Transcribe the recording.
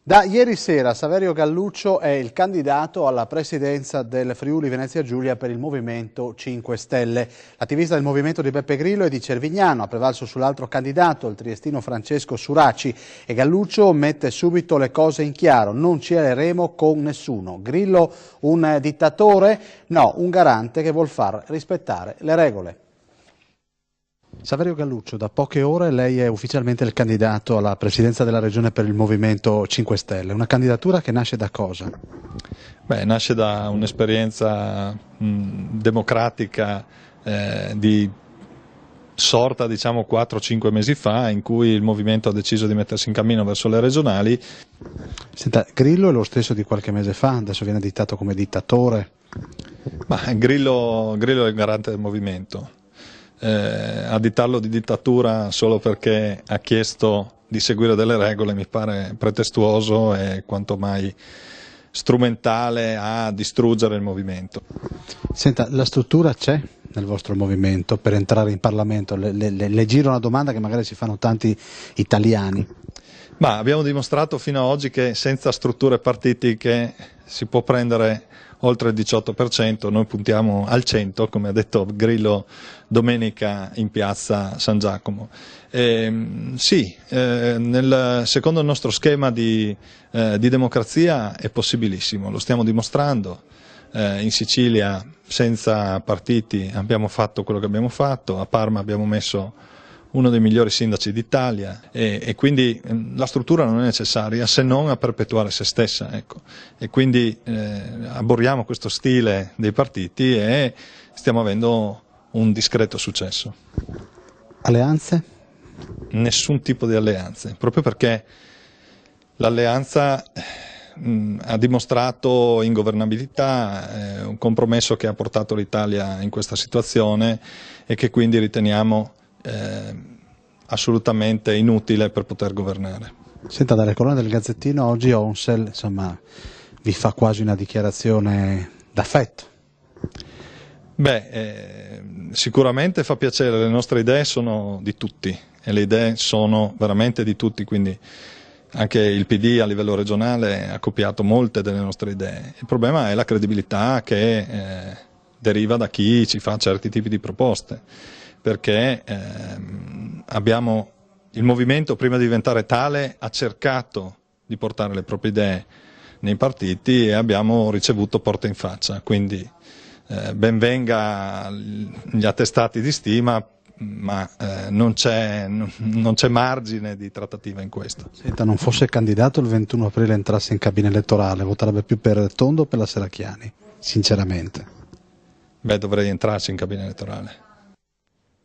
Da ieri sera Saverio Galluccio è il candidato alla presidenza del Friuli Venezia Giulia per il Movimento 5 Stelle. L'attivista del movimento di Beppe Grillo è di Cervignano, ha prevalso sull'altro candidato, il triestino Francesco Suraci, e Galluccio mette subito le cose in chiaro: non ci alleremo con nessuno. Grillo un dittatore? No, un garante che vuol far rispettare le regole. Saverio Galluccio, da poche ore lei è ufficialmente il candidato alla presidenza della regione per il Movimento 5 Stelle. Una candidatura che nasce da cosa? Beh, nasce da un'esperienza democratica di sorta, diciamo, 4-5 mesi fa, in cui il movimento ha deciso di mettersi in cammino verso le regionali. Senta, Grillo è lo stesso di qualche mese fa, adesso viene additato come dittatore. Ma Grillo è il garante del movimento. Additarlo di dittatura solo perché ha chiesto di seguire delle regole mi pare pretestuoso e quanto mai strumentale a distruggere il movimento. Senta, la struttura c'è nel vostro movimento per entrare in Parlamento? Le giro una domanda che magari si fanno tanti italiani. Ma abbiamo dimostrato fino ad oggi che senza strutture partitiche si può prendere oltre il 18%, noi puntiamo al 100%, come ha detto Grillo domenica in piazza San Giacomo. Secondo il nostro schema di democrazia è possibilissimo, lo stiamo dimostrando. In Sicilia senza partiti abbiamo fatto quello che abbiamo fatto, a Parma abbiamo messo uno dei migliori sindaci d'Italia e quindi la struttura non è necessaria se non a perpetuare se stessa, ecco. E quindi aborriamo questo stile dei partiti e stiamo avendo un discreto successo. Alleanze? Nessun tipo di alleanze, proprio perché l'alleanza ha dimostrato ingovernabilità, un compromesso che ha portato l'Italia in questa situazione e che quindi riteniamo assolutamente inutile per poter governare. Senta, dalle colonne del Gazzettino oggi Onsel, insomma, vi fa quasi una dichiarazione d'affetto. Beh, sicuramente fa piacere, le nostre idee sono di tutti e le idee sono veramente di tutti, quindi anche il PD a livello regionale ha copiato molte delle nostre idee. Il problema è la credibilità che deriva da chi ci fa certi tipi di proposte, perché il movimento, prima di diventare tale, ha cercato di portare le proprie idee nei partiti e abbiamo ricevuto porte in faccia, quindi ben venga gli attestati di stima, ma non c'è margine di trattativa in questo. Senta, non fosse candidato il 21 aprile entrasse in cabina elettorale, voterebbe più per Tondo o per la Serracchiani, sinceramente? Beh, dovrei entrarci in cabina elettorale.